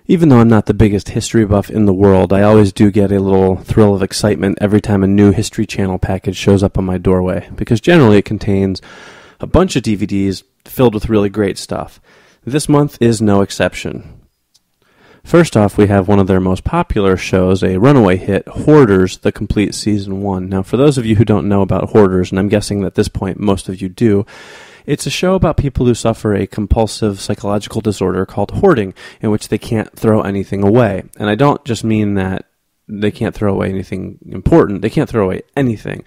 Even though I'm not the biggest history buff in the world, I always do get a little thrill of excitement every time a new History Channel package shows up on my doorway, because generally it contains a bunch of DVDs filled with really great stuff. This month is no exception. First off, we have one of their most popular shows, a runaway hit, Hoarders, the complete Season 1. Now, for those of you who don't know about Hoarders, and I'm guessing at this point most of you do, it's a show about people who suffer a compulsive psychological disorder called hoarding, in which they can't throw anything away. And I don't just mean that they can't throw away anything important. They can't throw away anything.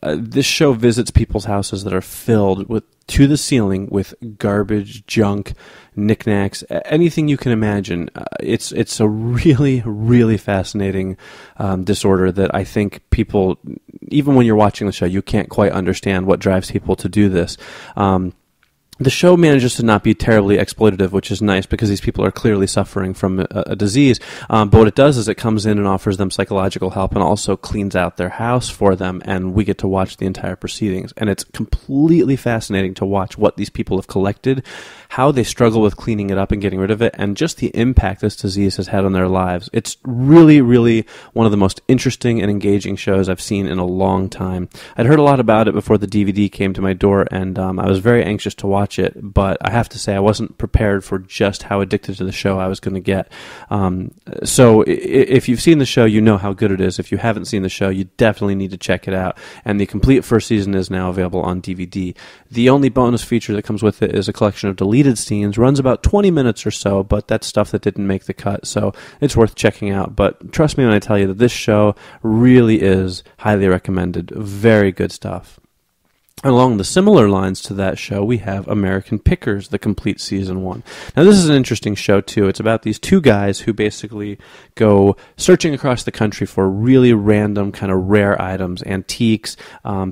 This show visits people's houses that are filled with to the ceiling with garbage, junk, knickknacks, anything you can imagine. It's a really, really fascinating disorder that I think people, even when you're watching the show, you can't quite understand what drives people to do this. The show manages to not be terribly exploitative, which is nice because these people are clearly suffering from a disease. But what it does is it comes in and offers them psychological help and also cleans out their house for them, and we get to watch the entire proceedings. And it's completely fascinating to watch what these people have collected, how they struggle with cleaning it up and getting rid of it, and just the impact this disease has had on their lives. It's really, really one of the most interesting and engaging shows I've seen in a long time. I'd heard a lot about it before the DVD came to my door, and I was very anxious to watch it, but I have to say I wasn't prepared for just how addicted to the show I was going to get. So if you've seen the show, you know how good it is. If you haven't seen the show, you definitely need to check it out. And the complete first season is now available on DVD. The only bonus feature that comes with it is a collection of deleted scenes. Runs about 20 minutes or so, but that's stuff that didn't make the cut, so it's worth checking out. But trust me when I tell you that this show really is highly recommended. Very good stuff. Along the similar lines to that show, we have American Pickers, the complete Season 1. Now, this is an interesting show, too. It's about these two guys who basically go searching across the country for really random, kind of rare items, antiques,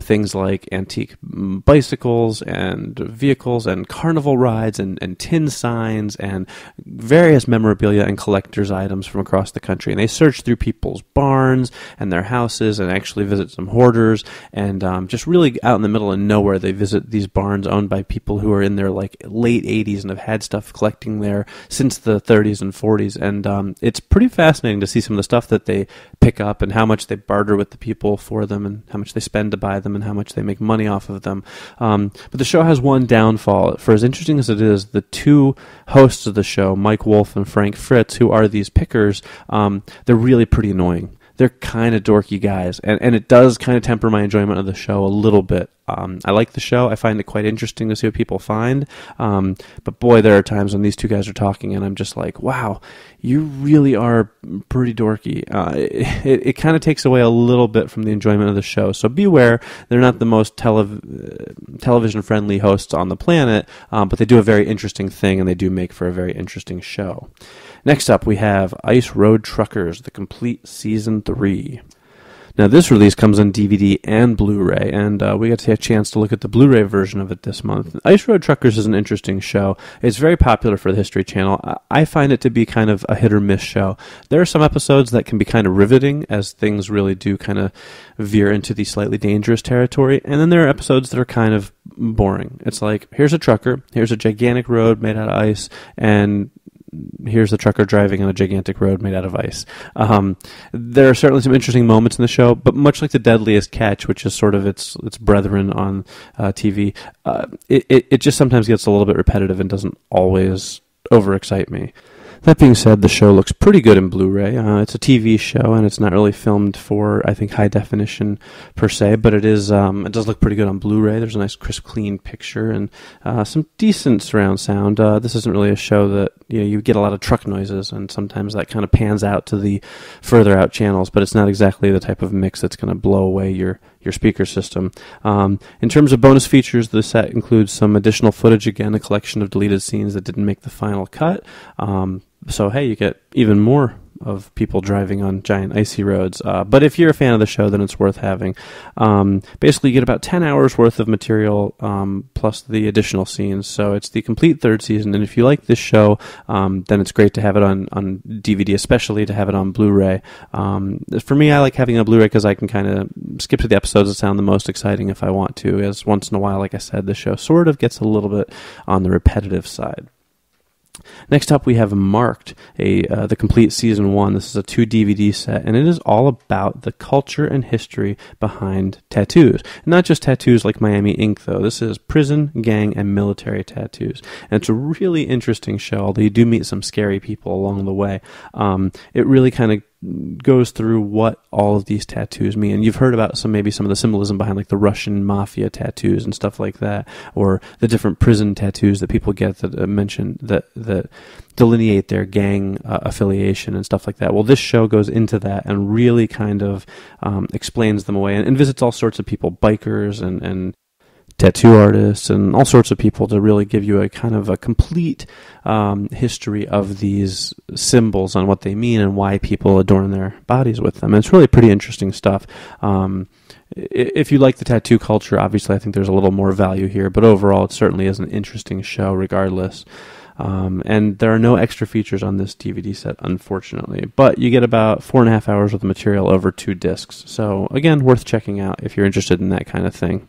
things like antique bicycles and vehicles and carnival rides and tin signs and various memorabilia and collector's items from across the country. And they search through people's barns and their houses and actually visit some hoarders and just really out in the middle of nowhere, they visit these barns owned by people who are in their like late 80s and have had stuff collecting there since the 30s and 40s, and it's pretty fascinating to see some of the stuff that they pick up and how much they barter with the people for them and how much they spend to buy them and how much they make money off of them. But the show has one downfall. For as interesting as it is, the two hosts of the show, Mike Wolf and Frank Fritz, who are these pickers, they're really pretty annoying. They're kind of dorky guys, and it does kind of temper my enjoyment of the show a little bit. I like the show. I find it quite interesting to see what people find. But boy, there are times when these two guys are talking, and I'm just like, wow, you really are pretty dorky. It kind of takes away a little bit from the enjoyment of the show. So beware, they're not the most television-friendly hosts on the planet, but they do a very interesting thing, and they do make for a very interesting show. Next up, we have Ice Road Truckers, the complete Season 3. Now, this release comes on DVD and Blu-ray, and we got to take a chance to look at the Blu-ray version of it this month. Ice Road Truckers is an interesting show. It's very popular for the History Channel. I find it to be kind of a hit-or-miss show. There are some episodes that can be kind of riveting, as things really do kind of veer into the slightly dangerous territory, and then there are episodes that are kind of boring. It's like, here's a trucker, here's a gigantic road made out of ice, and here's the trucker driving on a gigantic road made out of ice. There are certainly some interesting moments in the show, but much like The Deadliest Catch, which is sort of its brethren on TV, it just sometimes gets a little bit repetitive and doesn't always overexcite me. That being said, the show looks pretty good in Blu-ray. It's a TV show, and it's not really filmed for, I think, high definition per se, but it does look pretty good on Blu-ray. There's a nice, crisp, clean picture and some decent surround sound. This isn't really a show that you get a lot of truck noises, and sometimes that kind of pans out to the further out channels, but it's not exactly the type of mix that's going to blow away your speaker system. In terms of bonus features, the set includes some additional footage, again, a collection of deleted scenes that didn't make the final cut. So, hey, you get even more of people driving on giant icy roads. But if you're a fan of the show, then it's worth having. Basically, you get about 10 hours worth of material plus the additional scenes. So it's the complete third season. And if you like this show, then it's great to have it on DVD, especially to have it on Blu-ray. For me, I like having it on Blu-ray because I can kind of skip to the episodes that sound the most exciting if I want to, as once in a while, like I said, the show sort of gets a little bit on the repetitive side. Next up, we have Marked, the complete season 1. This is a 2 DVD set, and it is all about the culture and history behind tattoos. Not just tattoos like Miami Ink, though. This is prison, gang, and military tattoos. And it's a really interesting show, although you do meet some scary people along the way. It really kind of goes through what all of these tattoos mean. And you've heard about maybe some of the symbolism behind like the Russian mafia tattoos and stuff like that, or the different prison tattoos that people get that mention that delineate their gang affiliation and stuff like that. Well, this show goes into that and really kind of explains them away and visits all sorts of people, bikers and tattoo artists and all sorts of people, to really give you a kind of a complete history of these symbols and what they mean and why people adorn their bodies with them. And it's really pretty interesting stuff. If you like the tattoo culture, obviously I think there's a little more value here, but overall it certainly is an interesting show regardless. And there are no extra features on this DVD set, unfortunately, but you get about 4.5 hours worth of material over 2 discs. So again, worth checking out if you're interested in that kind of thing.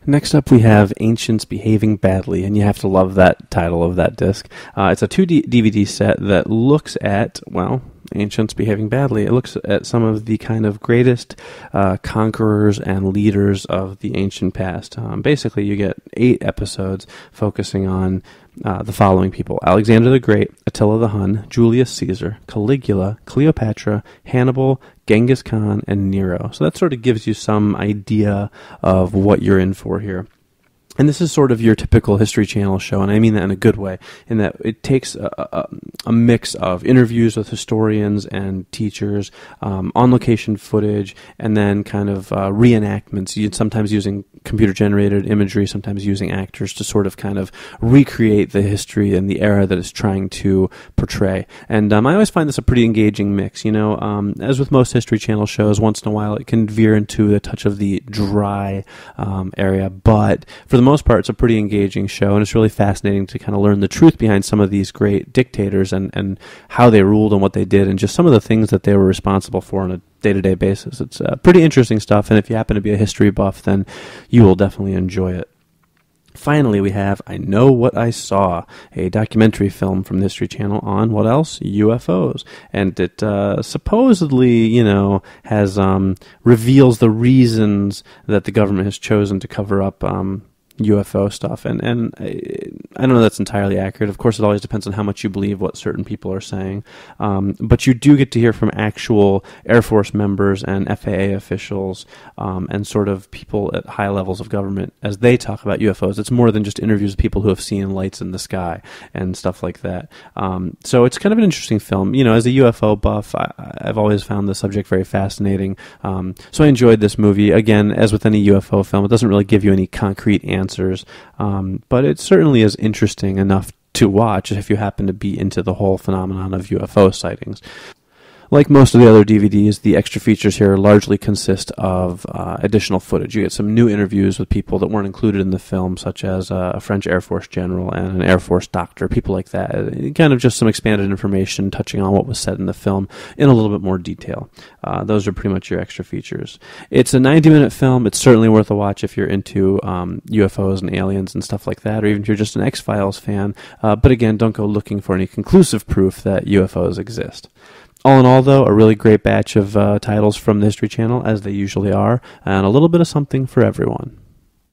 Next up, we have Ancients Behaving Badly, and you have to love that title of that disc. It's a 2 DVD set that looks at, well, Ancients Behaving Badly. It looks at some of the kind of greatest conquerors and leaders of the ancient past. Basically, you get 8 episodes focusing on the following people: Alexander the Great, Attila the Hun, Julius Caesar, Caligula, Cleopatra, Hannibal, Genghis Khan, and Nero. So that sort of gives you some idea of what you're in for here. And this is sort of your typical History Channel show, and I mean that in a good way, in that it takes a mix of interviews with historians and teachers, on-location footage, and then kind of reenactments, sometimes using computer-generated imagery, sometimes using actors to sort of kind of recreate the history and the era that it's trying to portray. And I always find this a pretty engaging mix. As with most History Channel shows, once in a while it can veer into a touch of the dry area, but for the most part, it's a pretty engaging show, and it's really fascinating to kind of learn the truth behind some of these great dictators and how they ruled and what they did and just some of the things that they were responsible for on a day-to-day basis. It's pretty interesting stuff, and if you happen to be a history buff, then you will definitely enjoy it. Finally, we have I Know What I Saw, a documentary film from the History Channel on, what else? UFOs. And it supposedly, has reveals the reasons that the government has chosen to cover up UFO stuff, and I don't know that's entirely accurate. Of course, it always depends on how much you believe what certain people are saying, but you do get to hear from actual Air Force members and FAA officials and sort of people at high levels of government as they talk about UFOs. It's more than just interviews with people who have seen lights in the sky and stuff like that. So it's kind of an interesting film. As a UFO buff, I've always found the subject very fascinating, so I enjoyed this movie. Again, as with any UFO film, it doesn't really give you any concrete answers, but it certainly is interesting enough to watch if you happen to be into the whole phenomenon of UFO sightings. Like most of the other DVDs, the extra features here largely consist of additional footage. You get some new interviews with people that weren't included in the film, such as a French Air Force general and an Air Force doctor, people like that. Kind of just some expanded information touching on what was said in the film in a little bit more detail. Those are pretty much your extra features. It's a 90-minute film. It's certainly worth a watch if you're into UFOs and aliens and stuff like that, or even if you're just an X-Files fan. But again, don't go looking for any conclusive proof that UFOs exist. All in all, though, a really great batch of titles from the History Channel, as they usually are, and a little bit of something for everyone.